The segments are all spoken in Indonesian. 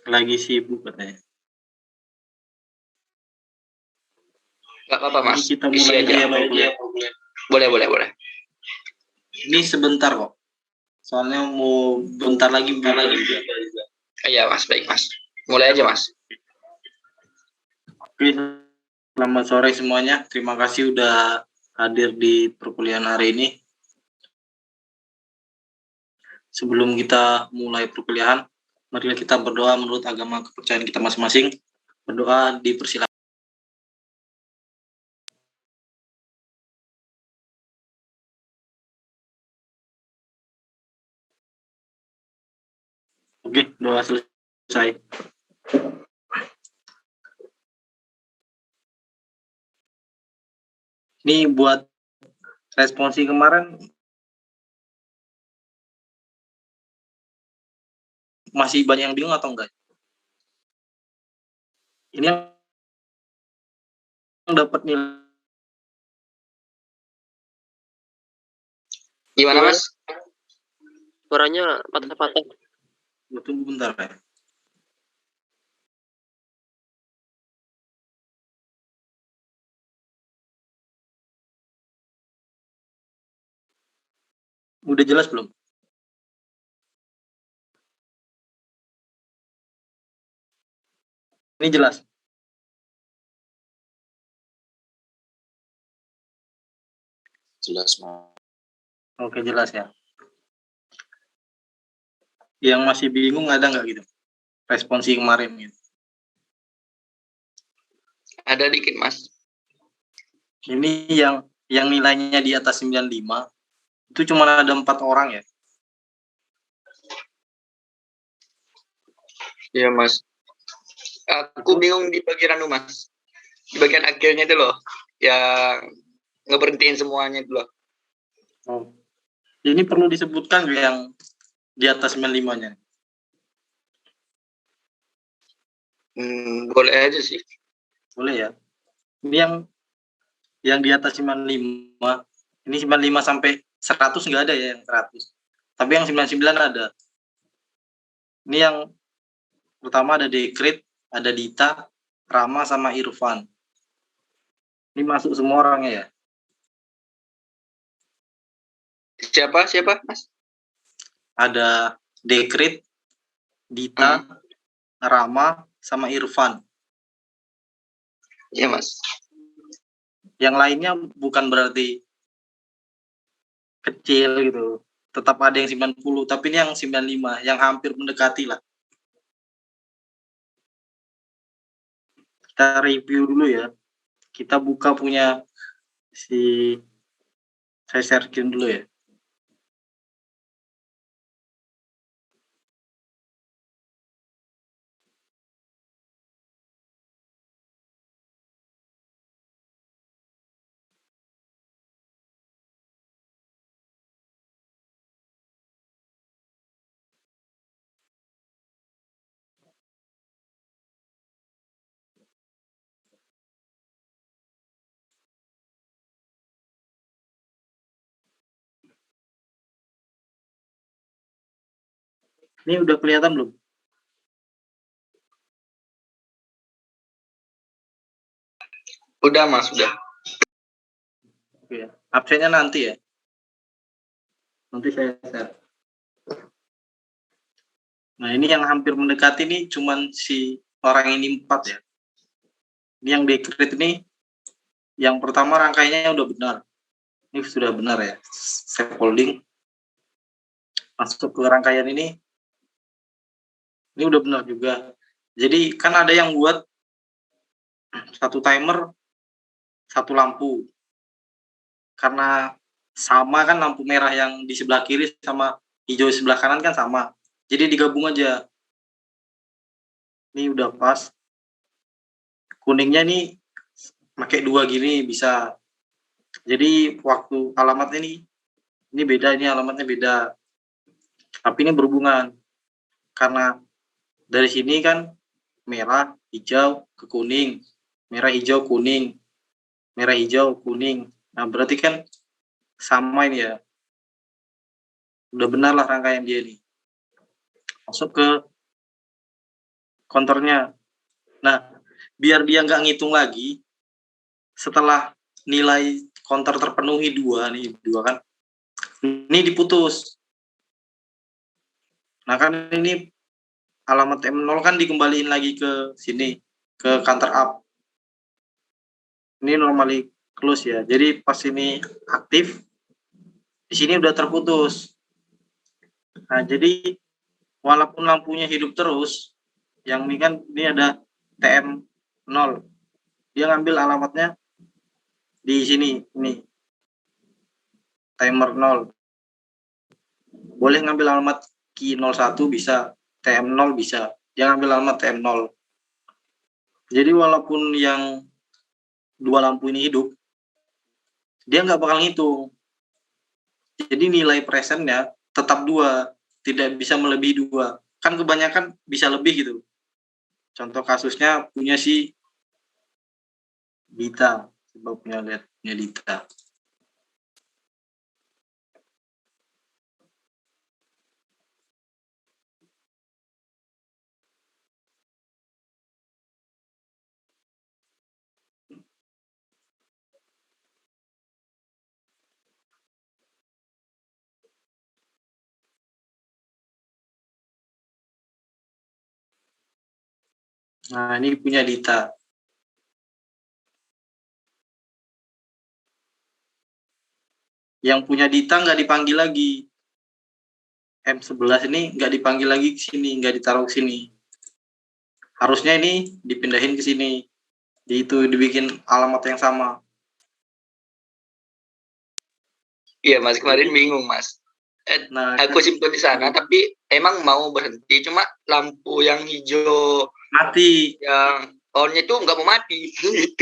Lagi sibuk katanya. Gak apa-apa Jadi Mas, kita isi mulai aja. aja Pak Kuliah. Boleh. Ini sebentar kok. Soalnya mau bentar lagi buka juga. Iya Mas, baik Mas. Mulai aja Mas. Oke, selamat sore semuanya. Terima kasih udah hadir di perkuliahan hari ini. Sebelum kita mulai perkuliahan, mari kita berdoa menurut agama kepercayaan kita masing-masing. Berdoa dipersilakan. Oke, doa selesai. Ini buat responsi kemarin masih banyak yang bingung atau enggak? Ini yang dapat nilai. Gimana Mas? Suaranya patah-patah. Tunggu bentar ya. Udah jelas belum? Ini jelas. Jelas Mas. Oke, jelas ya. Yang masih bingung ada nggak gitu? Responsi kemarin gitu. Ada dikit Mas. Ini yang nilainya di atas 95 itu cuma ada 4 orang ya. Iya Mas. Aku bingung di bagian Mas. Di bagian akhirnya itu loh, yang ngeberhentiin semuanya itu loh. Oh. Ini perlu disebutkan yang di atas 95-nya. Boleh aja sih. Boleh ya. Ini yang di atas 95. Ini 95 sampai 100 nggak ada ya yang 100. Tapi yang 99 ada. Ini yang pertama ada Dekrit, ada Dita, Rama sama Irfan. Ini masuk semua orangnya ya. Siapa Mas? Ada Dekrit, Dita, Rama sama Irfan. Iya Mas. Yang lainnya bukan berarti kecil gitu. Tetap ada yang 90, tapi ini yang 95, yang hampir mendekati lah. Kita review dulu ya. Kita buka punya saya share screen dulu ya. Ini udah kelihatan belum? Udah Mas, udah. Oke ya. Absennya nanti ya. Nanti saya share. Nah, ini yang hampir mendekati nih cuman si orang ini 4 ya. Ini yang Dekrit ini yang pertama rangkaiannya udah benar. Ini sudah benar ya. Saya holding. Masuk ke rangkaian ini udah benar juga. Jadi kan ada yang buat satu timer, satu lampu. Karena sama kan lampu merah yang di sebelah kiri sama hijau di sebelah kanan kan sama. Jadi digabung aja. Ini udah pas. Kuningnya nih pakai 2 gini bisa. Jadi waktu alamatnya ini beda, ini alamatnya beda. Tapi ini berhubungan. Karena dari sini kan merah, hijau, ke kuning. Merah, hijau, kuning. Merah, hijau, kuning. Nah, berarti kan sama ini ya. Udah benar lah rangkaian dia nih. Masuk ke konternya. Nah, biar dia nggak ngitung lagi, setelah nilai konter terpenuhi 2 kan, ini diputus. Nah kan ini alamat M0 kan dikembaliin lagi ke sini, ke counter up. Ini normally close ya. Jadi pas ini aktif, di sini udah terputus. Nah jadi walaupun lampunya hidup terus, yang ini kan ini ada TM 0. Dia ngambil alamatnya di sini, ini timer 0. Boleh ngambil alamat key 01 bisa, TM 0 bisa. Dia ngambil alamat TM 0. Jadi walaupun yang 2 lampu ini hidup, dia nggak bakal ngitung. Jadi nilai presentnya tetap 2, tidak bisa melebihi 2. Kan kebanyakan bisa lebih gitu. Contoh kasusnya punya si Dita. Coba punya Dita. Nah, ini punya Dita. Yang punya Dita nggak dipanggil lagi. M11 ini nggak dipanggil lagi ke sini, nggak ditaruh ke sini. Harusnya ini dipindahin ke sini. Itu dibikin alamat yang sama. Iya Mas, kemarin bingung Mas. Nah, Aku simpen di sana, tapi emang mau berhenti, cuma lampu yang hijau mati. yang on-nya itu nggak mau mati gitu.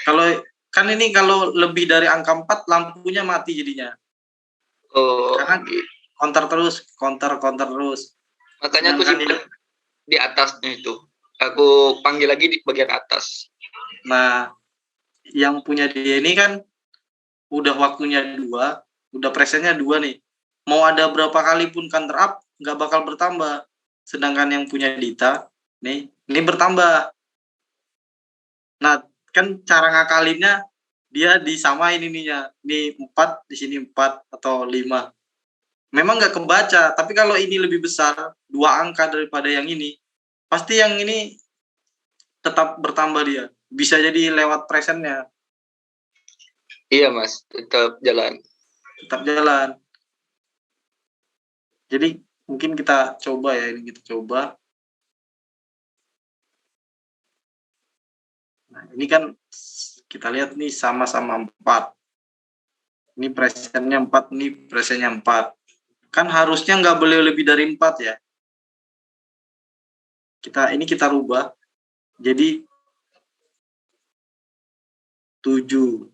Kalau kan ini kalau lebih dari angka 4 lampunya mati jadinya. Oh, Karena gitu. counter terus. Makanya aku simpen di atasnya itu. Aku panggil lagi di bagian atas. Nah, yang punya dia ini kan udah waktunya 2, udah presennya 2 nih. Mau ada berapa kali pun counter up, nggak bakal bertambah. Sedangkan yang punya Dita, nih, ini bertambah. Nah, kan cara ngakalinnya dia disamain ininya. Ini 4, di sini 4 atau 5. Memang nggak kebaca, tapi kalau ini lebih besar, 2 angka daripada yang ini, pasti yang ini tetap bertambah dia. Bisa jadi lewat presennya. Iya Mas, tetap jalan. Tetap jalan. Jadi mungkin kita coba ya, ini kita coba. Nah, ini kan kita lihat nih sama-sama 4. Ini presennya 4, ini presennya 4. Kan harusnya nggak boleh lebih dari 4 ya. Kita rubah jadi 7.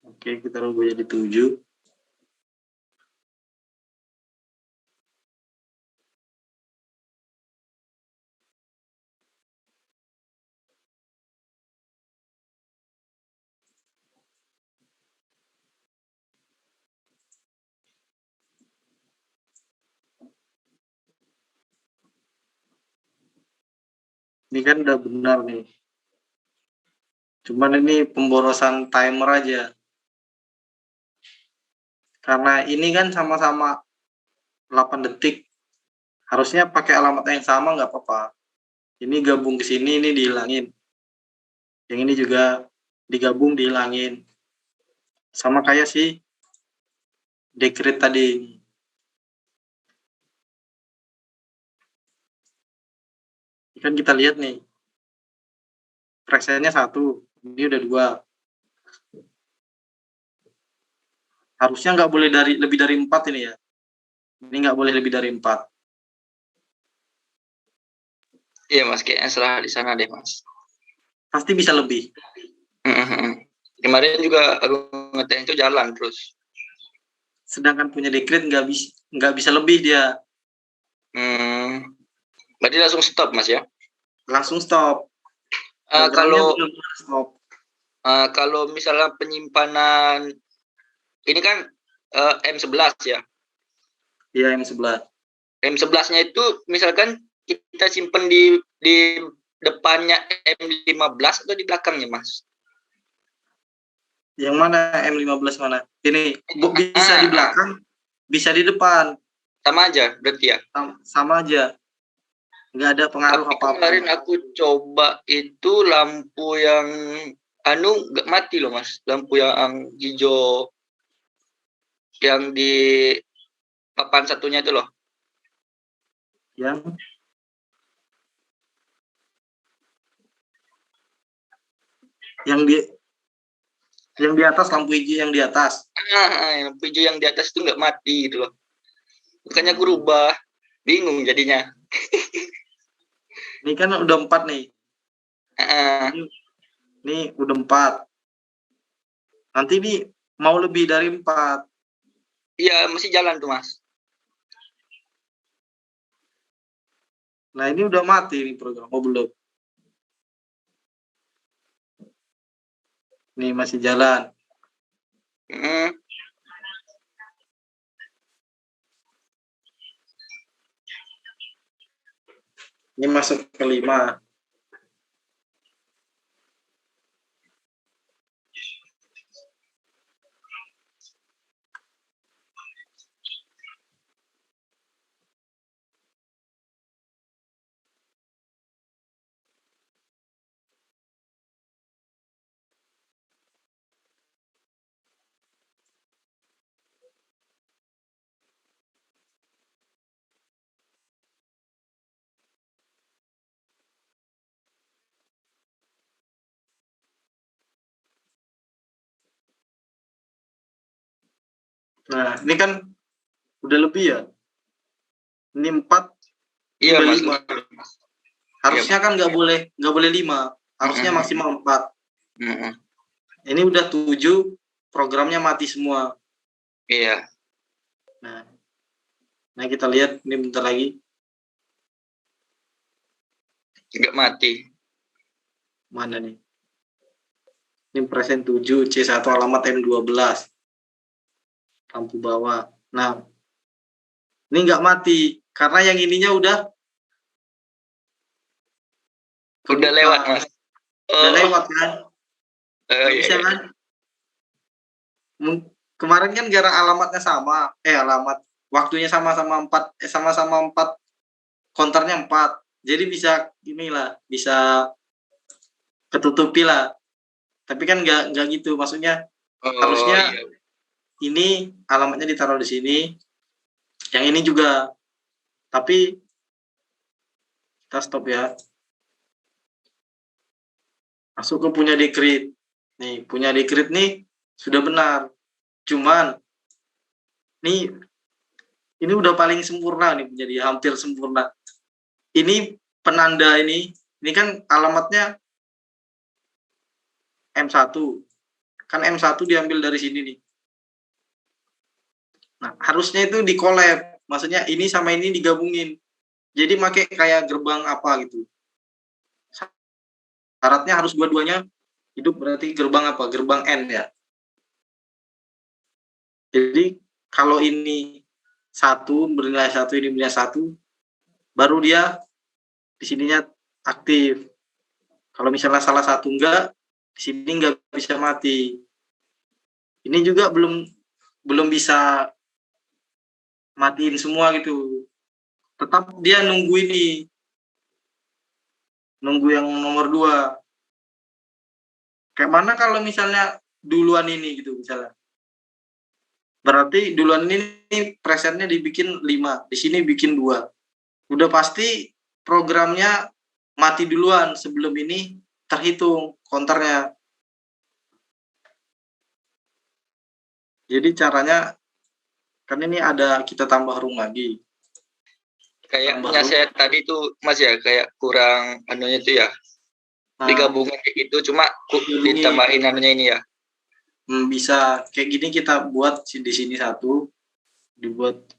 Oke, kita rubah jadi 7. Ini kan udah benar nih. Cuman ini pemborosan timer aja. Karena ini kan sama-sama 8 detik. Harusnya pakai alamat yang sama nggak apa-apa. Ini gabung ke sini, ini dihilangin. Yang ini juga digabung, dihilangin. Sama kayak si decrete tadi. Kan kita lihat nih. Presennya 1, ini udah 2. Harusnya nggak boleh lebih dari 4 ini ya. Ini nggak boleh lebih dari 4. Iya Mas, kayaknya salah di sana deh Mas. Pasti bisa lebih. Kemarin juga aku ngetain itu jalan terus. Sedangkan punya decrete nggak bisa lebih dia. Berarti langsung stop Mas ya? Langsung stop. Kalau stop. kalau misalnya penyimpanan ini kan M11 ya? Iya, M11. M11-nya itu misalkan kita simpen di depannya M15 atau di belakangnya, Mas? Yang mana M15 mana? Ini bisa di belakang, bisa di depan. Sama aja berarti ya? Sama aja. Nggak ada pengaruh Tapi apa-apa. kemarin aku coba itu lampu yang nggak mati loh, Mas. Lampu yang hijau yang di papan satunya itu loh. Yang di atas, lampu hijau yang di atas. Lampu hijau yang di atas itu nggak mati gitu loh. Makanya aku rubah, bingung jadinya. Ini kan udah 4 nih. Ini udah 4. Nanti ini mau lebih dari 4. Iya, masih jalan tuh, Mas. Nah, ini udah mati nih program. Oh, belum. Ini masih jalan. Ini masuk ke 5. Nah, ini kan udah lebih ya. Ini 4, Iya, udah Mas. 5. Harusnya kan nggak boleh 5. Harusnya maksimal 4. Ini udah 7, programnya mati semua. Iya. Nah, kita lihat ini bentar lagi. Nggak mati. Mana nih? Ini present 7, C1 alamat M12. Lampu bawah. Nah, ini nggak mati karena yang ininya udah lewat, Mas. Udah lewat kan? Bisa Iya. kan? Kemarin kan gara alamatnya sama, alamat waktunya sama-sama 4, sama-sama 4, konternya 4. Jadi bisa inilah, bisa ketutupi lah. Tapi kan nggak gitu, maksudnya harusnya iya. ini alamatnya ditaruh di sini, yang ini juga. Tapi kita stop ya. Masuk ke punya decrypt. Nih, punya decrypt nih sudah benar. Cuman ini udah paling sempurna nih, menjadi hampir sempurna. Ini penanda ini kan alamatnya M1. Kan M1 diambil dari sini nih. Nah, harusnya itu di collab. Maksudnya ini sama ini digabungin. Jadi pakai kayak gerbang apa gitu. Syaratnya harus dua-duanya hidup, berarti gerbang apa? Gerbang N ya. Jadi kalau ini 1 bernilai 1, ini bernilai 1, baru dia di sininya aktif. Kalau misalnya salah satu enggak, di sini enggak bisa mati. Ini juga belum bisa matiin semua gitu. Tetap dia nunggu ini. Nunggu yang nomor 2. Kayak mana kalau misalnya duluan ini gitu misalnya. Berarti duluan ini presetnya dibikin 5, di sini bikin 2. Udah pasti programnya mati duluan sebelum ini terhitung counternya. Jadi caranya kan ini ada kita tambah room lagi. Kayaknya saya tadi tuh Mas ya kayak kurang anunya itu ya. Digabungin kayak gitu, cuma ditambahin anunya ini ya. Bisa kayak gini kita buat di sini 1, dibuat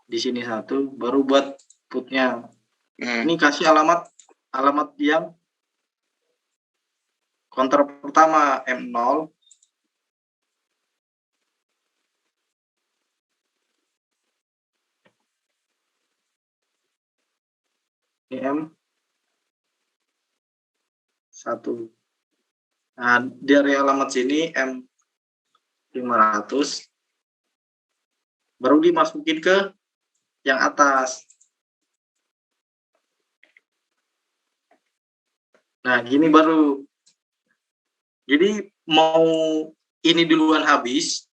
di sini 1, baru buat putnya. Ini kasih alamat yang counter pertama M0, Ini M1. Nah, dari alamat sini M500 baru dimasukin ke yang atas. Nah, gini baru. Jadi mau ini duluan habis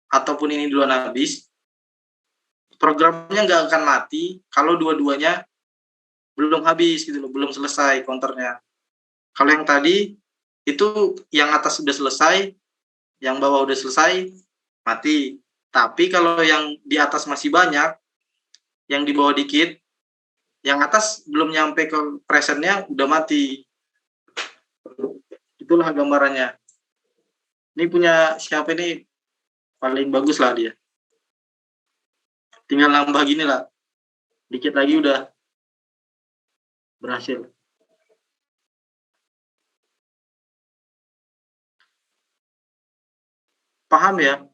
ataupun ini duluan habis, programnya nggak akan mati kalau dua-duanya belum habis gitu loh, belum selesai counternya. Kalau yang tadi itu yang atas sudah selesai, yang bawah udah selesai, mati. Tapi kalau yang di atas masih banyak, yang di bawah dikit, yang atas belum nyampe ke presentnya udah mati. Itulah gambarannya. Ini punya siapa ini? Paling bagus lah dia. Tinggal nambah gini lah. Dikit lagi udah berhasil. Paham ya?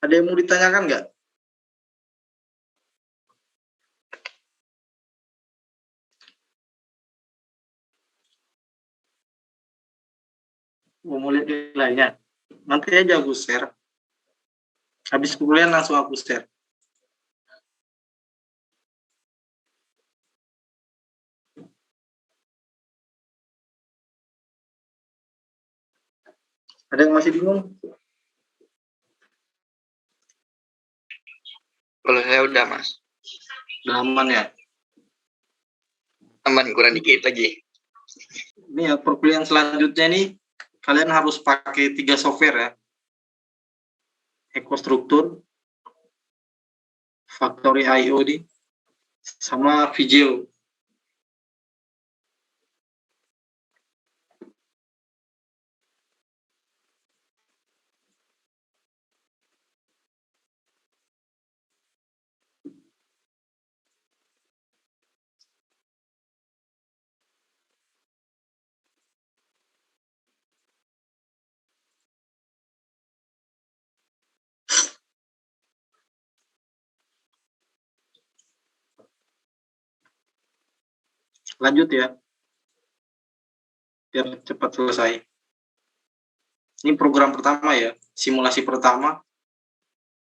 Ada yang mau ditanyakan nggak? Mau lihat nilainya? Nanti aja aku share. Habis kuliah langsung aku share. Ada yang masih bingung? Kalau saya udah mas, Udah aman ya? aman kurang dikit lagi. Ini ya perkuliahan selanjutnya nih kalian harus pakai 3 software ya. EcoStructure, Factory IO nih, sama Vigeo. Lanjut ya, biar cepat selesai. Ini program pertama ya, simulasi pertama.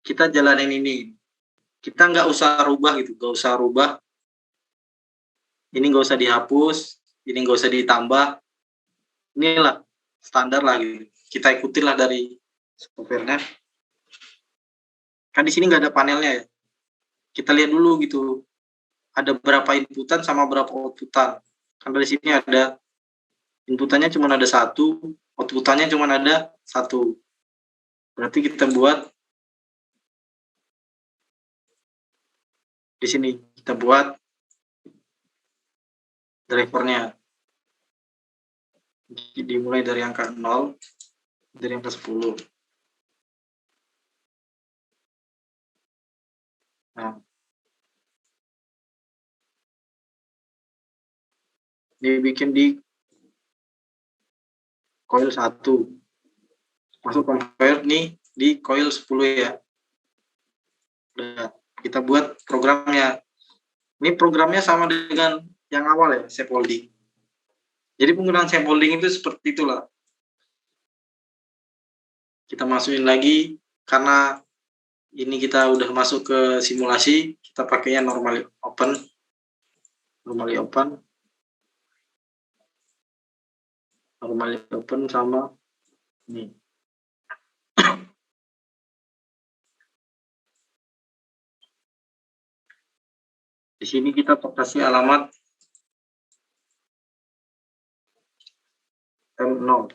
Kita jalanin ini. Kita nggak usah rubah gitu, nggak usah rubah. Ini nggak usah dihapus, ini nggak usah ditambah. Inilah standar lah gitu. Kita ikutilah dari softwarenya. Kan di sini nggak ada panelnya ya. Kita lihat dulu gitu. Ada berapa inputan sama berapa outputan. Kan dari sini ada inputannya cuma ada 1, outputannya cuma ada 1. Berarti kita buat di sini, kita buat drivernya. Dimulai dari angka 0, dari angka 10. Nah, dibikin di coil 1. Masuk convert nih di coil 10 ya. Udah, kita buat programnya. Ini programnya sama dengan yang awal ya, scaffolding. Jadi penggunaan scaffolding itu seperti itulah. Kita masukin lagi, karena ini kita udah masuk ke simulasi, kita pakainya normally open. Normally open sama ini. Di sini kita kasih alamat M0.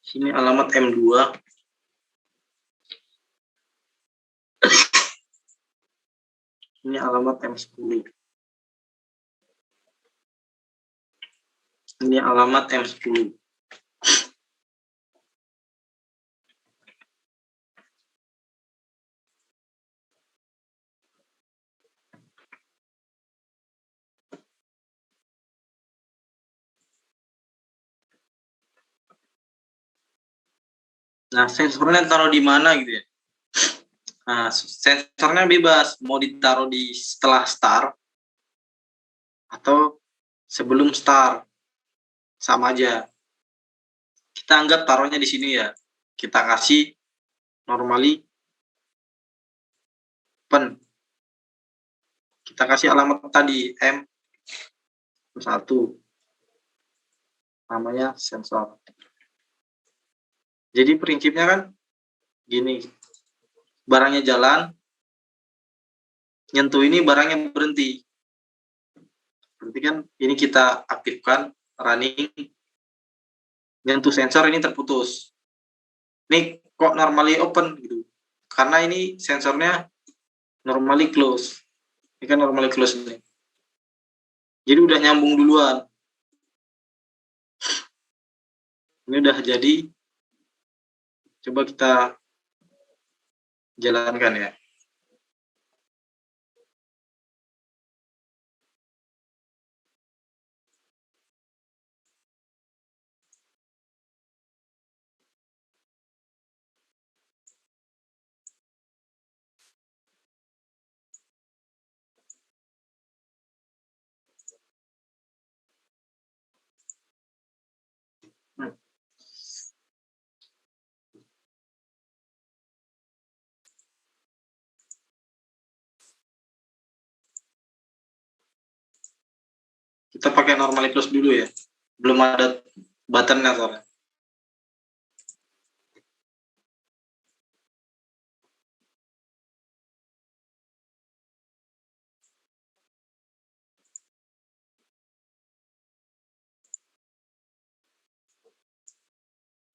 Sini alamat M2. Ini alamat M10. Ini alamat M10. Nah, sensornya taruh di mana gitu ya. Nah, sensornya bebas, mau ditaruh di setelah start atau sebelum start, sama aja. Kita anggap taruhnya di sini ya. Kita kasih normally open. Kita kasih alamat tadi M1, namanya sensor. Jadi prinsipnya kan gini, barangnya jalan, nyentuh ini barangnya berhenti. Berarti kan ini kita aktifkan running, nyentuh sensor ini terputus. Ini kok normally open gitu? Karena ini sensornya normally close. Ini kan normally close nih. Jadi udah nyambung duluan. Ini udah jadi. Coba kita jalankan ya. Kita pakai normally close dulu ya. Belum ada buttonnya soalnya.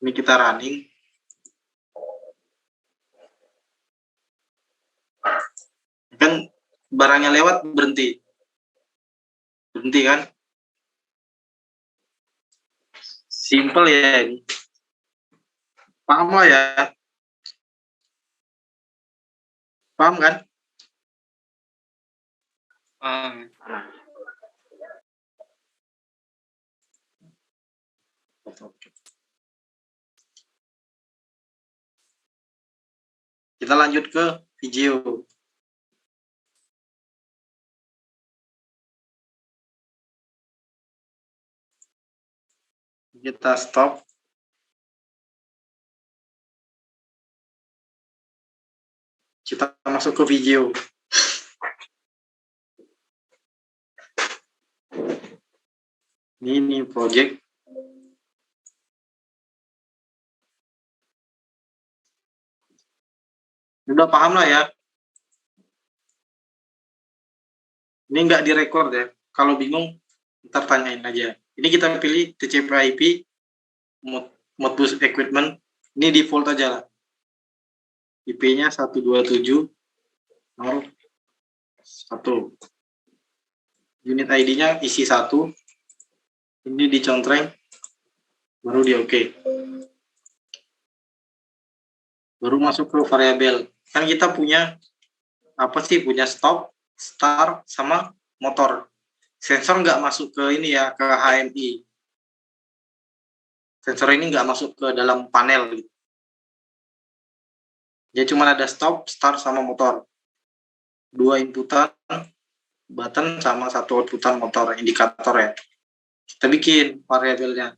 Ini kita running. Kan barangnya lewat berhenti. Berhenti kan? Simple ya ini. Paham lah ya? Paham kan? Kita lanjut ke video. Kita stop. Kita masuk ke video. Ini project. Udah paham lah ya. Ini nggak direkord ya. Kalau bingung, ntar tanyain aja. Ini kita pilih TCP/IP Modbus Equipment. Ini default aja lah. IP-nya 127.0.1. Unit ID-nya isi 1. Ini dicontreng. Baru di OK. Baru masuk ke variabel. Kan kita punya apa sih? Punya stop, start, sama motor. Sensor nggak masuk ke ini ya, ke HMI. Sensor ini nggak masuk ke dalam panel. Dia cuma ada stop, start, sama motor. 2 inputan, button, sama 1 outputan motor, indikator ya. Kita bikin variabelnya.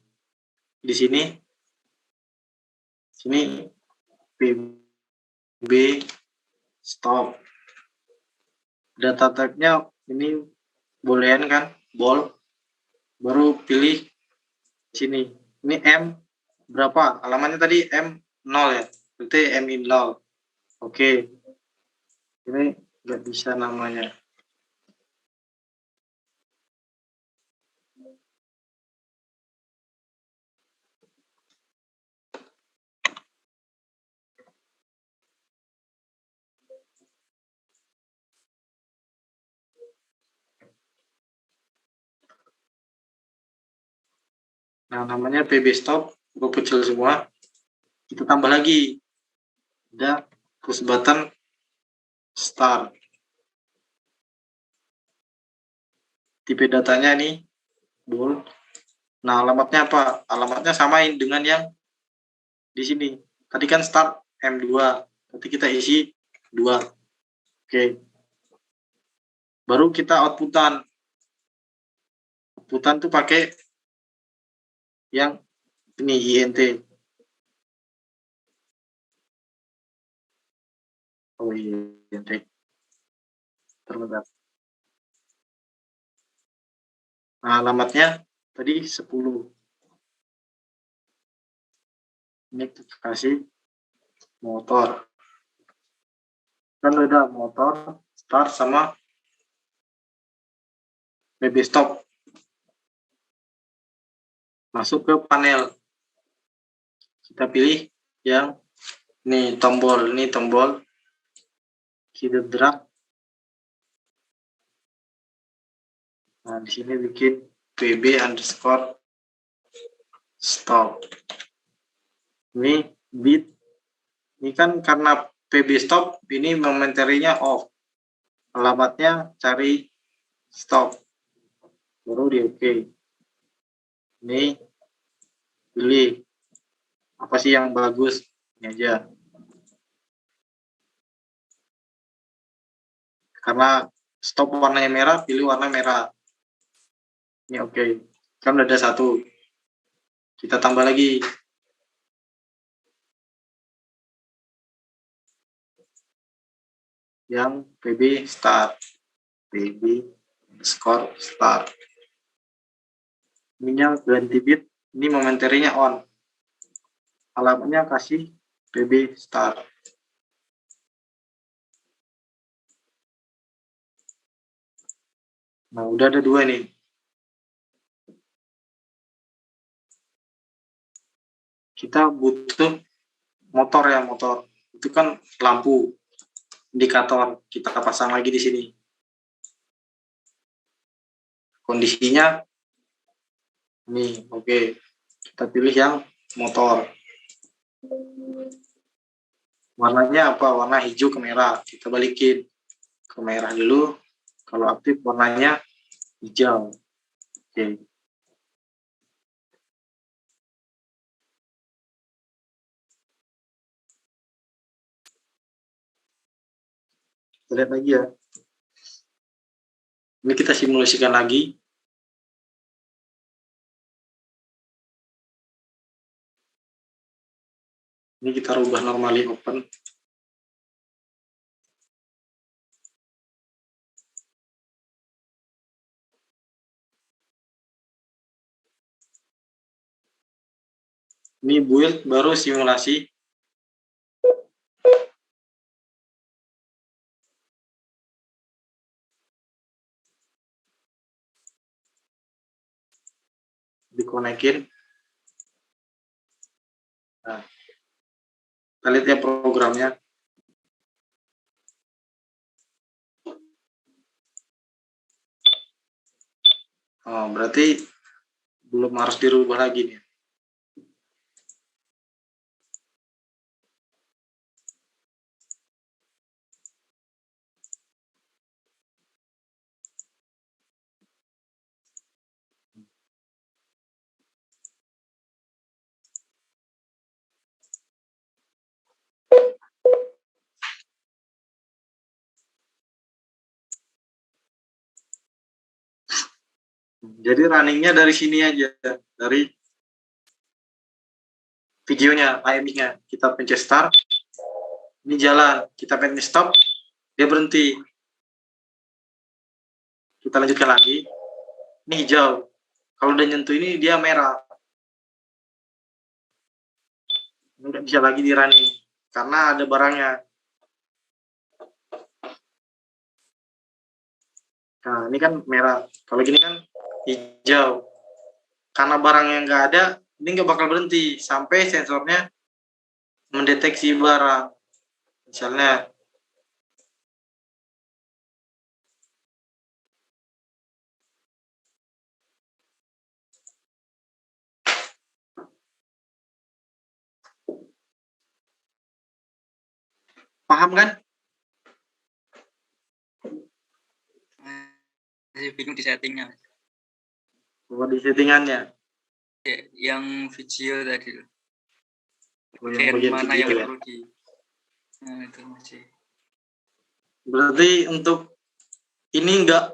Di sini PB stop. Data type-nya ini boolean kan, bol. Baru pilih sini. Ini M berapa? Alamannya tadi M0 ya. Berarti M in 0. Oke. Ini nggak bisa namanya. Nah, namanya PB stop, huruf kecil semua. Kita tambah lagi. Ada push button start. Tipe datanya nih bold. Nah, alamatnya apa? Alamatnya samain dengan yang di sini. Tadi kan start M2, nanti kita isi 2. Oke. Baru kita outputan. Outputan tuh pakai yang ini INT. Oh iya, INT. Terbentar. Nah, alamatnya tadi 10. Ini kita kasih motor. Kan udah motor, start sama BB stop. Masuk ke panel. Kita pilih yang ini tombol, kita drag. Nah, di sini bikin PB_stop. Ini bit. Ini kan karena PB stop, ini momentarily-nya off. Alamatnya cari stop. Baru di oke. Ini pilih apa sih yang bagus, ini aja. Karena stop warnanya merah, pilih warna merah. Ini oke. Kan udah ada 1. Kita tambah lagi. Yang PB start. PB_start. Ininya ganti bit. Ini momentarily-nya on. Alamatnya kasih PB start. Nah, udah ada 2 nih. Kita butuh motor ya, motor. Itu kan lampu indikator. Kita pasang lagi di sini. Kondisinya ini oke. Kita pilih yang motor. Warnanya apa? Warna hijau ke merah. Kita balikin ke merah dulu. Kalau aktif warnanya hijau. Oke. Kita lihat lagi ya. Ini kita simulasikan lagi. Ini kita rubah normally open. Ini build baru simulasi. Dikonekin. Nah, kita lihat ya programnya. Oh, berarti belum harus dirubah lagi nih. Jadi runningnya dari sini aja, dari videonya, timingnya. Kita pencet start, ini jalan. Kita pencet stop, dia berhenti. Kita lanjutkan lagi. Ini hijau. Kalau udah nyentuh ini dia merah. Ini nggak bisa lagi di running karena ada barangnya. Nah, ini kan merah. Kalau gini kan hijau. Karena barangnya nggak ada, ini nggak bakal berhenti sampai sensornya mendeteksi barang. Misalnya paham kan? Bingung di settingnya. Coba di settingannya. Yang video tadi. yang Bagian mana yang video ya. perlu di itu masih. Berarti untuk ini nggak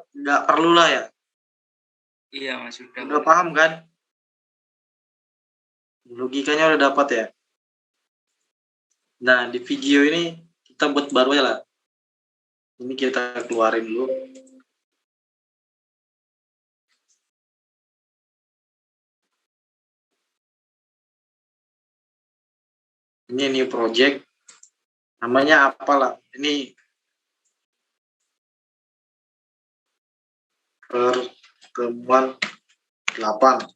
perlu lah ya. Iya Mas, Udah paham kan? Logikanya udah dapat ya. Nah, di video ini kita buat baru ya lah. Ini kita keluarin dulu. Ini new project. Namanya apalah? Ini pertemuan 8.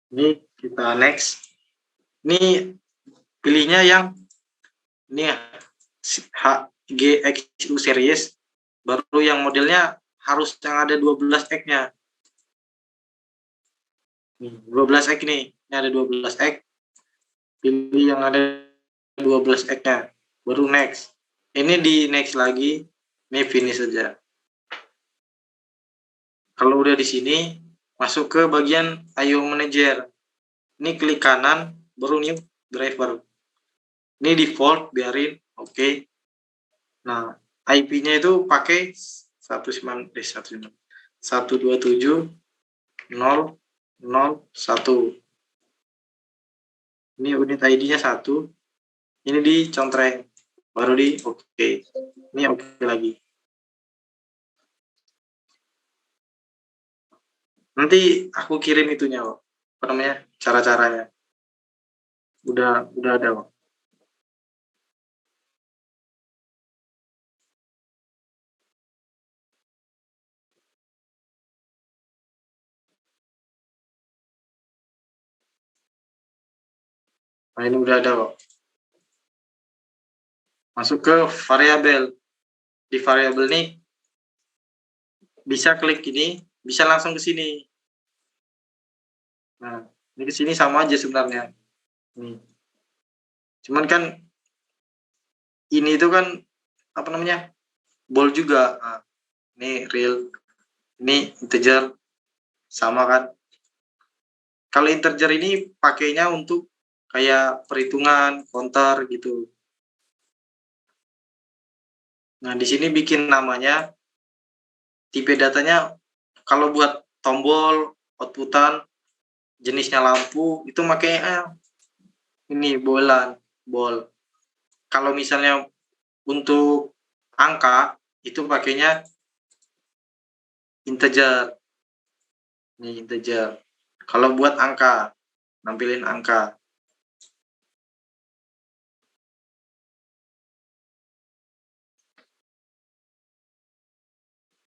Ini kita next. Ini pilihnya yang ini ya, HGXU series. Baru yang modelnya harus yang ada 12 X-nya. Nih, 12 X nih. Ini ada 12 X. Pilih yang ada 12 X-nya. Baru next. Ini di next lagi. Ini finish saja. Kalau udah di sini, masuk ke bagian IO Manager. Ini klik kanan, baru new driver. Ini default, biarin, oke. Nah, IP-nya itu pakai 127.0.0.1. Ini unit ID-nya 1. Ini dicontreng, baru di oke. Ini oke lagi. Nanti aku kirim itunya kok. Apa namanya? Cara-caranya. Udah ada kok. Nah, ini udah ada kok. Masuk ke variabel. Di variabel ini bisa klik ini, bisa langsung ke sini. Nah, ini ke sini sama aja sebenarnya. Nih. Cuman kan ini itu kan apa namanya? Bold juga. Nah, ini real, ini integer, sama kan? Kalau integer ini pakainya untuk kayak perhitungan, counter gitu. Nah, di sini bikin namanya, tipe datanya, kalau buat tombol, outputan, jenisnya lampu, itu makanya ini bol. Kalau misalnya untuk angka, itu pakainya integer. Ini integer. Kalau buat angka, nampilin angka.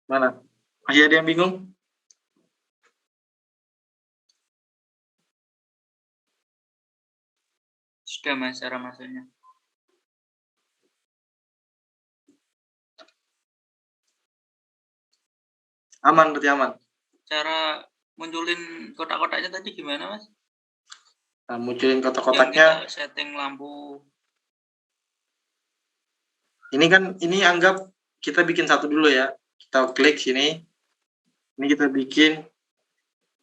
Mana? Masih ada yang bingung? Sudah Mas, cara masuknya. Aman, berarti aman. Cara munculin kotak-kotaknya tadi gimana Mas? Nah, munculin Yang kotak-kotaknya. kita setting lampu. Ini kan, ini anggap kita bikin satu dulu ya. Kita klik sini. Ini kita bikin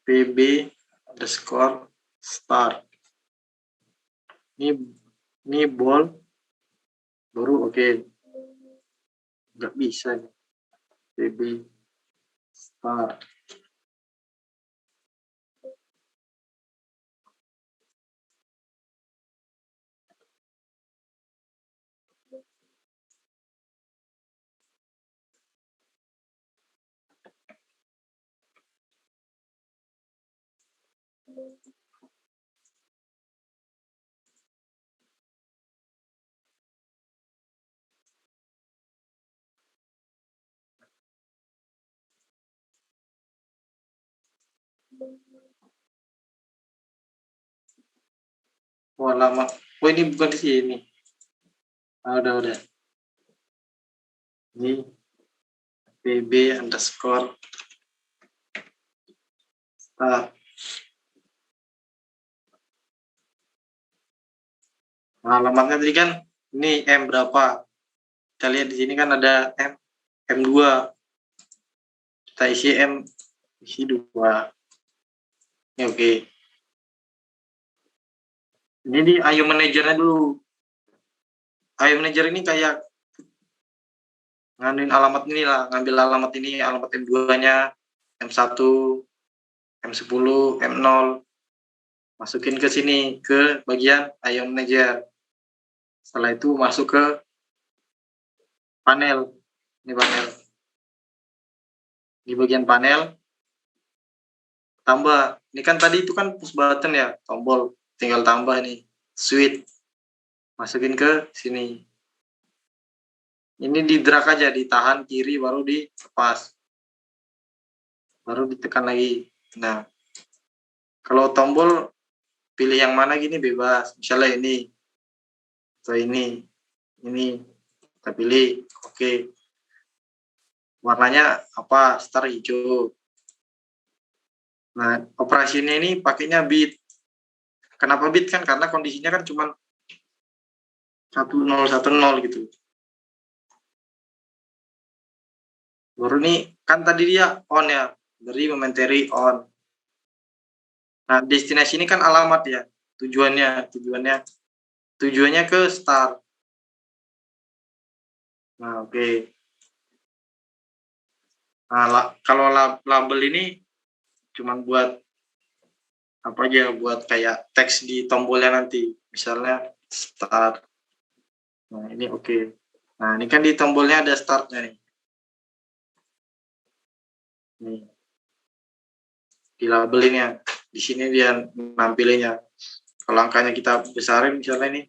pb_start. Ini ball. Baru oke. Nggak bisa nih. pb_start. Wah, lama. Oh, ini bukan di sini. Ah, udah. Ini pb_start. Nah, alamatnya tadi kan ini M berapa? Kita lihat di sini kan ada M2. Kita isi M, isi 2. Ini oke. Jadi IO manajernya dulu. IO manajer ini kayak ngambil alamat ini lah, ngambil alamat ini, alamat M2-nya, M1, M10, M0, masukin ke sini, ke bagian IO manager. Setelah itu masuk ke panel. Ini panel. Di bagian panel, tambah. Ini kan tadi itu kan push button ya, tombol. Tinggal tambah nih, switch. Masukin ke sini. Ini di drag aja, ditahan kiri baru dilepas. Baru ditekan lagi. Nah, kalau tombol pilih yang mana gini bebas. Misalnya ini atau ini. Kita pilih. Oke. Warnanya apa? Star hijau. Nah, operasinya ini pakainya bit. Kenapa bit kan? Karena kondisinya kan cuma 1010 gitu. Baru nih kan tadi dia on ya, dari momentary on. Nah, destinasi ini kan alamat ya, tujuannya ke start. Nah, oke. Nah, kalau label ini cuman buat apa aja, buat kayak teks di tombolnya nanti, misalnya start. Nah, ini oke. Nah, ini kan di tombolnya ada startnya nih. Nih. Di labelinnya. Di sini dia nampilinnya. Kalau angkanya kita besarin misalnya ini.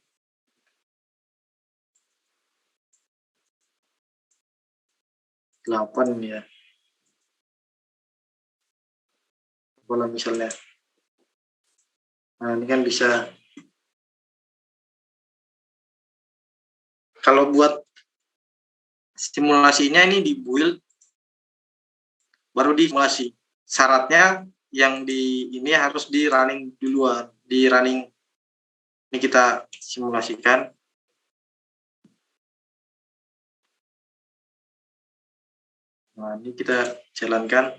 Delapan ya. Kalau misalnya. Nah, ini kan bisa. Kalau buat simulasinya ini di build baru di simulasi. Syaratnya yang di ini harus di running duluan, di running. Ini kita simulasikan. Nah, ini kita jalankan.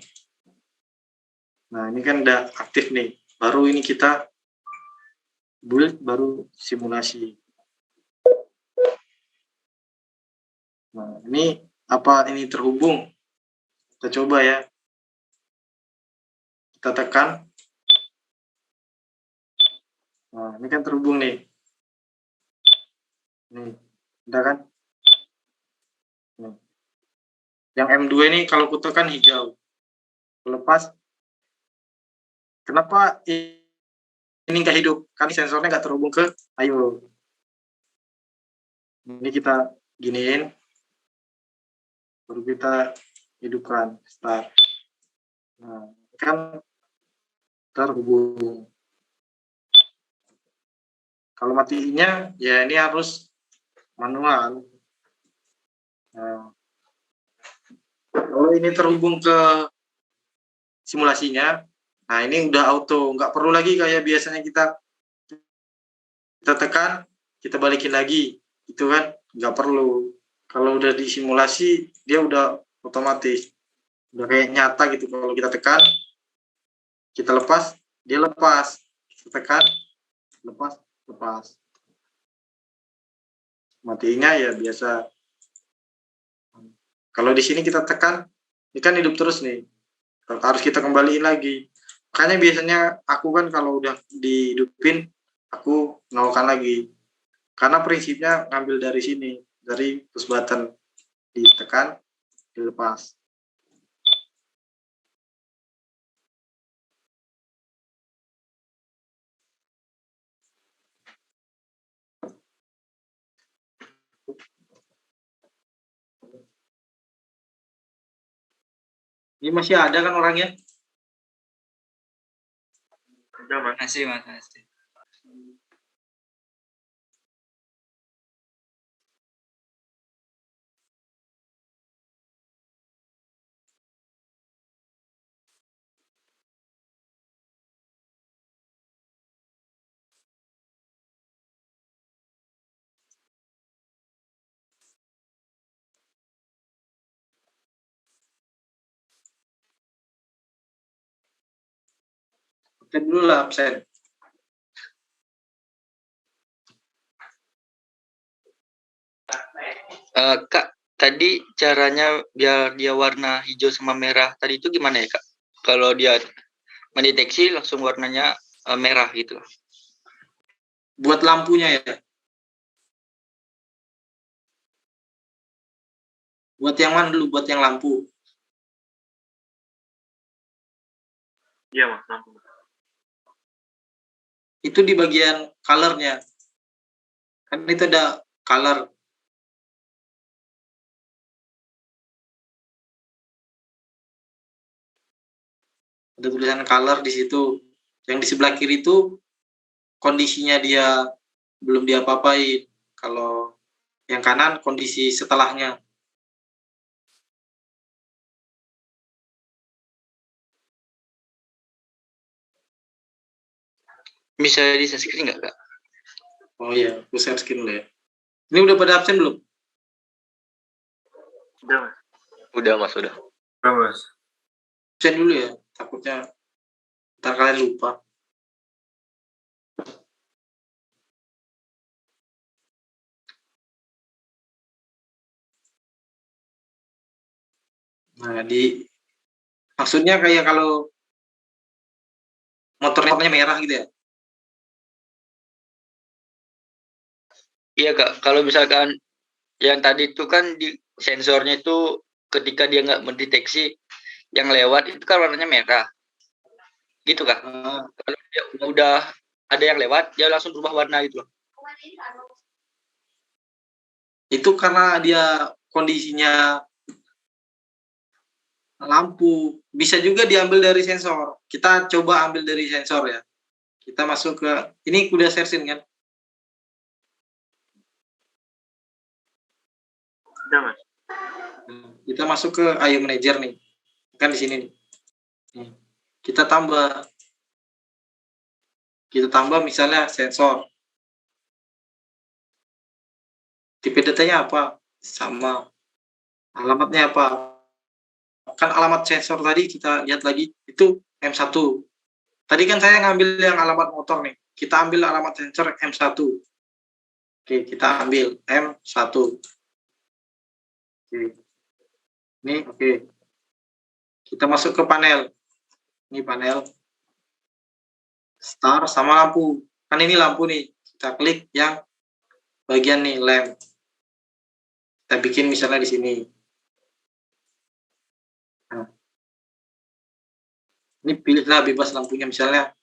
Nah, ini kan udah aktif nih. Baru ini kita build, baru simulasi. Nah, ini apa ini terhubung? Kita coba ya. Kita tekan. Nah, ini kan terhubung nih. Nih, udah kan? Nih. Yang M2 ini kalau ku tekan hijau. Lepas. Kenapa ini nggak hidup? Kan sensornya nggak terhubung ke IO. Ini kita giniin. Baru kita hidupkan. Start. Nah, kan terhubung. Kalau matinya, ya ini harus manual. Nah, kalau ini terhubung ke simulasinya, nah ini udah auto, nggak perlu lagi kayak biasanya kita tekan, kita balikin lagi, itu kan nggak perlu. Kalau udah di simulasi, dia udah otomatis, udah kayak nyata gitu. Kalau kita tekan, kita lepas, dia lepas, kita tekan, lepas. Matinya ya biasa. Kalau di sini kita tekan, ini kan hidup terus nih. Harus kita kembaliin lagi. Makanya biasanya aku kan kalau udah dihidupin, aku nolkan lagi. Karena prinsipnya ngambil dari sini, dari push button. Ditekan, dilepas. Ini masih ada kan orangnya? Udah, makasih, makasih. Absen dulu lah, absen. Kak, tadi caranya biar dia warna hijau sama merah tadi itu gimana ya, Kak? Kalau dia mendeteksi langsung warnanya merah gitu. Buat lampunya ya. Buat yang mana dulu? Buat yang lampu. Iya mas, lampu. Itu di bagian color-nya. Kan itu ada color. Ada tulisan color di situ. Yang di sebelah kiri itu kondisinya dia belum diapa-apain. Kalau yang kanan kondisi setelahnya. Bisa di screen nggak, Kak? Oh iya, aku share screen dulu ya. Ini udah pada absen belum? Udah mas. Udah, Mas, udah. Udah mas. Absen dulu ya, takutnya ntar kalian lupa. Nah, maksudnya kayak kalau motornya merah gitu ya. Iya, Kak. Kalau misalkan yang tadi itu kan di sensornya itu ketika dia nggak mendeteksi yang lewat itu kan warnanya merah. Gitu, Kak. Kalau dia udah ada yang lewat, dia langsung berubah warna gitu loh. Itu karena dia kondisinya lampu. Bisa juga diambil dari sensor. Kita coba ambil dari sensor ya. Kita masuk ke, ini udah share kan? Udah mas. Kita masuk ke IO Manager nih. Kan di sini nih. Kita tambah misalnya sensor. Tipe datanya apa? Sama. Alamatnya apa? Kan alamat sensor tadi kita lihat lagi itu M1. Tadi kan saya ngambil yang alamat motor nih. Kita ambil alamat sensor M1. Oke, kita ambil M1. Oke. Ini oke. Kita masuk ke panel. Ini panel star sama lampu. Kan ini lampu nih. Kita klik yang bagian nih lamp. Kita bikin misalnya di sini. Nah, ini pilihlah bebas lampunya misalnya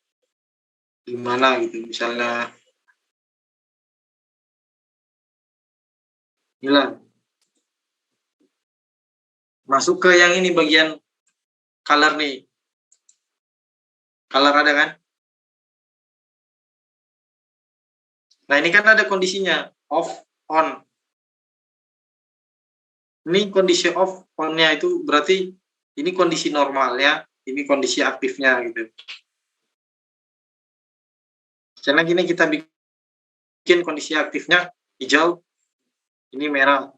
gimana gitu. Misalnya inilah. Masuk ke yang ini bagian color nih. Color ada kan? Nah, ini kan ada kondisinya off, on. Ini kondisi off, on-nya itu berarti ini kondisi normalnya, ini kondisi aktifnya gitu. Misalnya gini kita bikin kondisi aktifnya hijau, ini merah.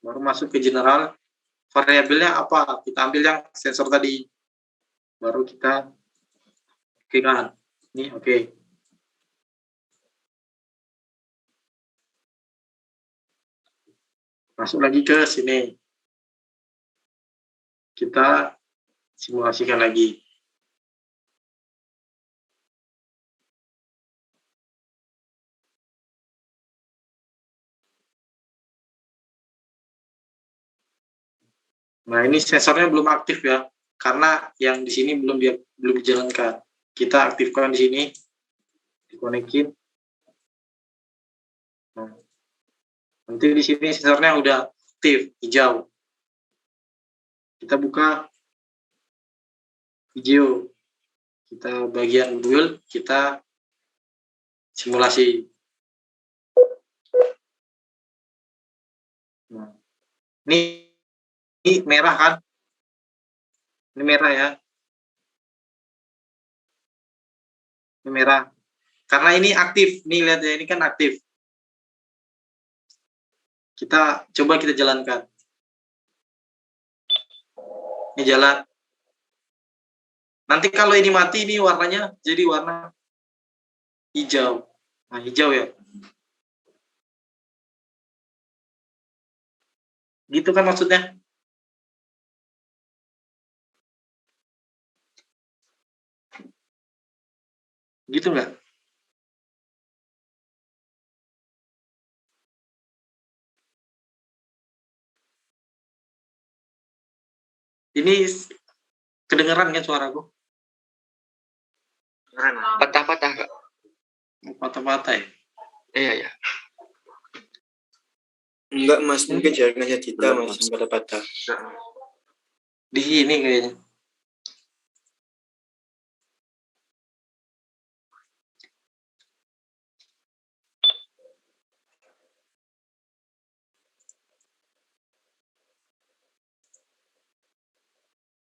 Baru masuk ke general, variabelnya apa? Kita ambil yang sensor tadi. Baru kita klikkan. Ini oke. Masuk lagi ke sini. Kita simulasikan lagi. Nah, ini sensornya belum aktif ya, karena yang di sini belum dijalankan. Kita aktifkan di sini, dikonekin. Nah, nanti di sini sensornya udah aktif, hijau. Kita buka video, kita bagian build, kita simulasi. Nah, ini merah kan? Ini merah ya. Ini merah. Karena ini aktif. Nih lihat ya, ini kan aktif. Coba kita jalankan. Ini jalan. Nanti kalau ini mati, ini warnanya jadi warna hijau. Nah, hijau ya. Gitu kan maksudnya? Gitu nggak? Ini kedengeran kan suaraku? Keren, Mas. Patah-patah, Kak. Patah-patah ya? Iya, ya. Enggak mas, mungkin jaringannya Dita mas yang patah-patah. Enggak, Mas. Di sini kayaknya.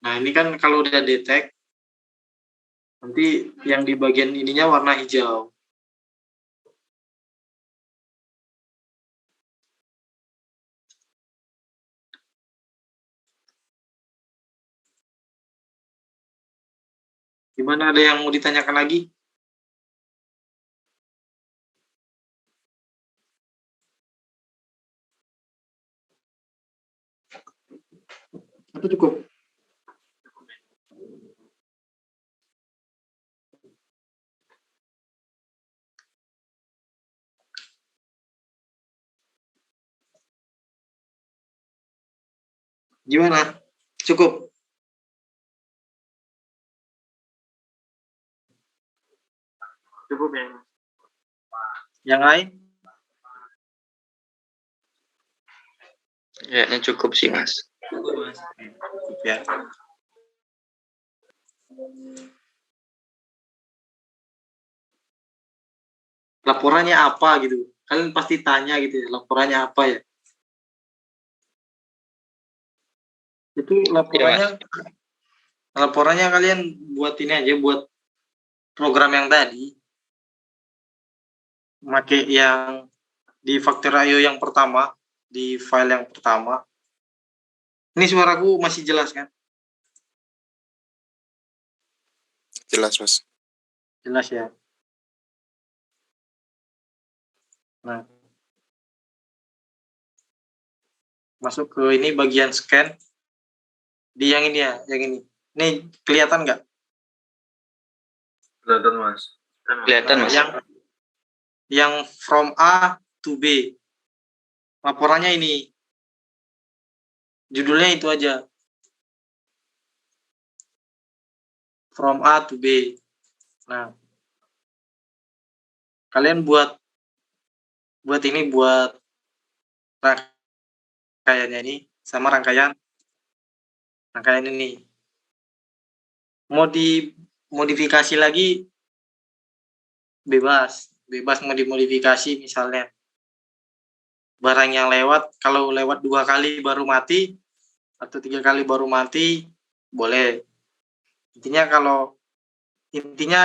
Nah ini kan kalau udah detect, nanti yang di bagian ininya warna hijau. Gimana, ada yang mau ditanyakan lagi? Atau cukup? Gimana? Cukup? Cukup ya, Mas. Yang lain? Kayaknya cukup sih, Mas. Cukup mas. Cukup ya. Laporannya apa gitu? Kalian pasti tanya gitu ya, laporannya apa ya? Itu laporannya kalian buat ini aja, buat program yang tadi. Pakai yang di Factorio yang pertama, di file yang pertama. Ini suaraku masih jelas kan? Jelas, Mas. Jelas ya. Nah, masuk ke ini bagian scan. Di yang ini ya, yang ini. Ini kelihatan nggak? Kelihatan, Mas. Kelihatan, Mas. Yang from A to B. Laporannya ini. Judulnya itu aja. From A to B. Nah, kalian buat ini, buat rangkaiannya ini sama rangkaian ini. Mau dimodifikasi lagi bebas mau dimodifikasi, misalnya barang yang lewat, kalau lewat 2 kali baru mati atau 3 kali baru mati boleh. Intinya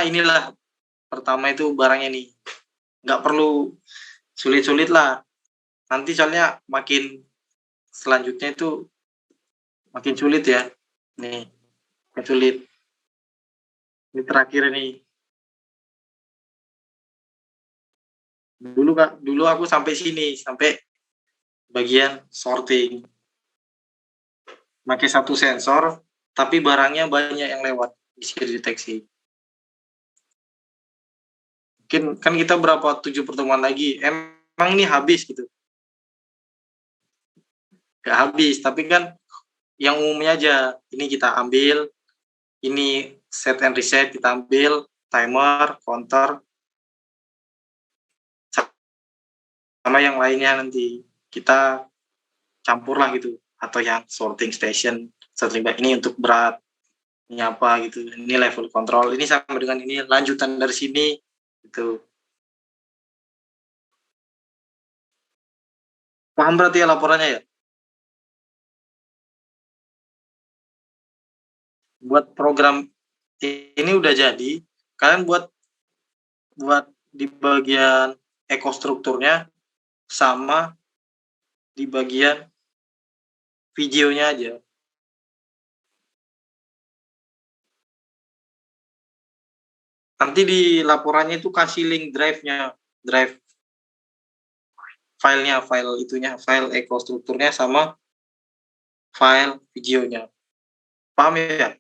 inilah, pertama itu barangnya nih nggak perlu sulit-sulit lah, nanti soalnya makin selanjutnya itu makin sulit ya. Nih makin sulit. Ini terakhir ini. Dulu aku sampai sini, sampai bagian sorting. Pakai satu sensor, tapi barangnya banyak yang lewat, bisa dideteksi. Mungkin kan kita berapa 7 pertemuan lagi, emang ini habis gitu? Gak habis, tapi kan yang umumnya aja. Ini kita ambil, ini set and reset kita ambil, timer, counter, sama yang lainnya nanti kita campur lah gitu, atau yang sorting station, ini untuk berat, ini apa gitu, ini level control, ini sama dengan ini lanjutan dari sini gitu. Paham berarti ya laporannya ya? Buat program ini udah jadi, kalian buat di bagian ekostrukturnya sama di bagian videonya aja. Nanti di laporannya itu kasih link drive-nya, drive file ekostrukturnya sama file videonya. Paham ya?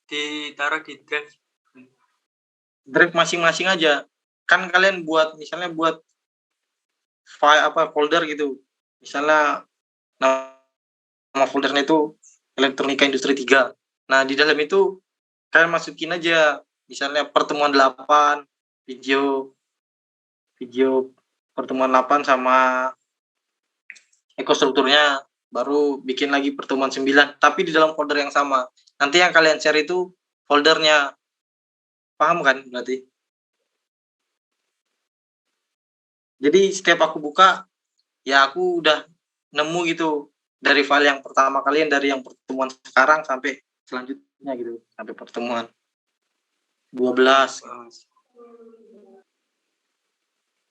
Ditaruh di drive. Drive masing-masing aja. Kan kalian buat misalnya buat file folder gitu. Misalnya nama foldernya itu Elektronika Industri 3. Nah, di dalam itu kalian masukin aja misalnya pertemuan 8, video pertemuan 8 sama ekostrukturnya, baru bikin lagi pertemuan 9, tapi di dalam folder yang sama. Nanti yang kalian share itu foldernya. Paham kan berarti? Jadi setiap aku buka, ya aku udah nemu gitu dari file yang pertama kalian, dari yang pertemuan sekarang sampai selanjutnya gitu, sampai pertemuan 12.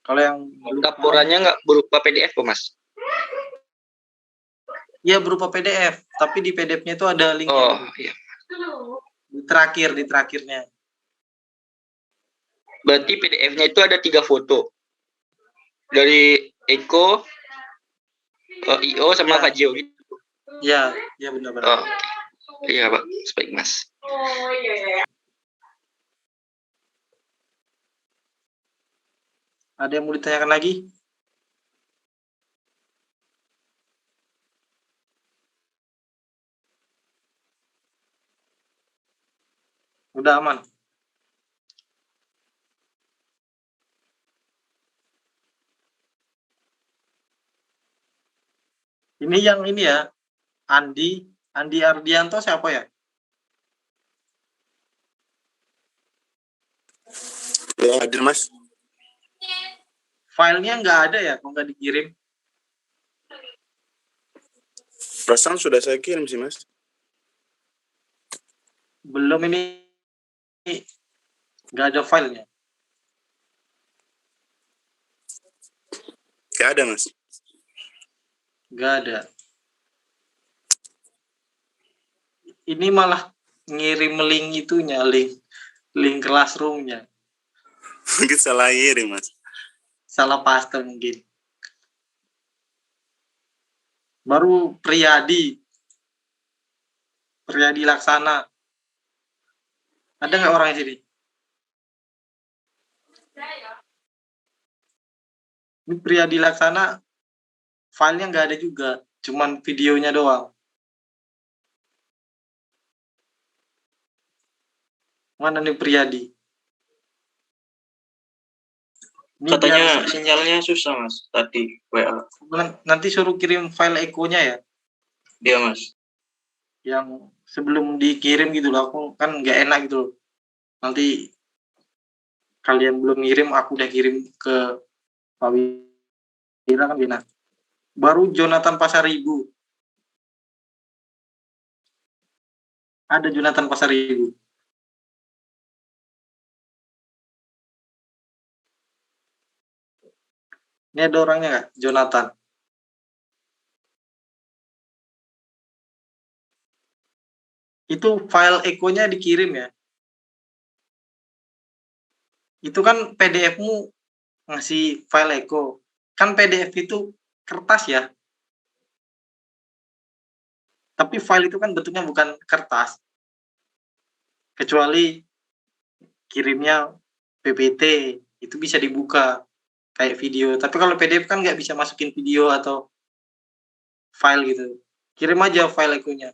Kalau yang Laporannya nggak berupa PDF kok, Mas? ya berupa PDF, tapi di PDF-nya itu ada linknya. Oh, iya. Di terakhirnya. Berarti PDF-nya itu ada 3 foto. Dari Eko, IO sama Ya. Fajio gitu. Ya benar-benar. Oh, iya, Pak. Baik, Mas. Ada yang mau ditanyakan lagi? Udah aman. Ini yang ini ya, Andi Ardianto siapa ya? Ya, hadir Mas. Filenya nggak ada ya, kok nggak dikirim? Perasaan sudah saya kirim sih Mas. Belum, ini nggak ada filenya. Gak ada Mas. Nggak ada. Ini malah ngirim link itunya, link classroom-nya. Mungkin salah kirim Mas. Salah paste mungkin. Baru Priyadi Laksana. Ada nggak orang di sini? Ini Priyadi Laksana, filenya nggak ada juga, cuman videonya doang. Mana nih Priyadi? Ini Katanya biar- sinyalnya susah Mas tadi WA. nanti suruh kirim file ekonya ya, Iya Mas. yang sebelum dikirim gitu loh. Aku kan nggak enak gitu loh. Nanti kalian belum ngirim, aku udah kirim ke Pak Wira kan enak. Baru Jonathan Pasaribu. Ada Jonathan Pasaribu. Ini ada orangnya nggak? Jonathan. Itu file ekonya dikirim ya. Itu kan PDF-mu ngasih file eko. Kan PDF itu kertas ya. Tapi file itu kan bentuknya bukan kertas. Kecuali kirimnya PPT, itu bisa dibuka kayak video. Tapi kalau PDF kan nggak bisa masukin video atau file gitu. Kirim aja file ekonya.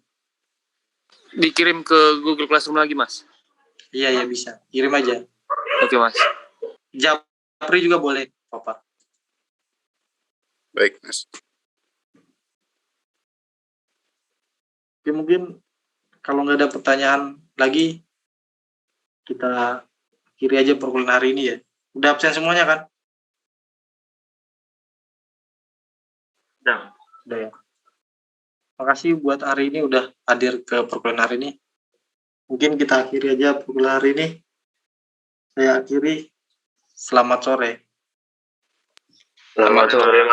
Dikirim ke Google Classroom lagi, Mas. Iya bisa. Kirim aja. Oke, Mas. Japri juga boleh, Papa. Baik Mas. Oke, mungkin kalau nggak ada pertanyaan lagi, kita akhiri aja perkuliahan hari ini ya. Udah absen semuanya kan? Udah ya. Makasih buat hari ini udah hadir ke perkuliahan hari ini. Mungkin kita akhiri aja perkuliahan hari ini. Saya akhiri. Selamat sore. Selamat sore.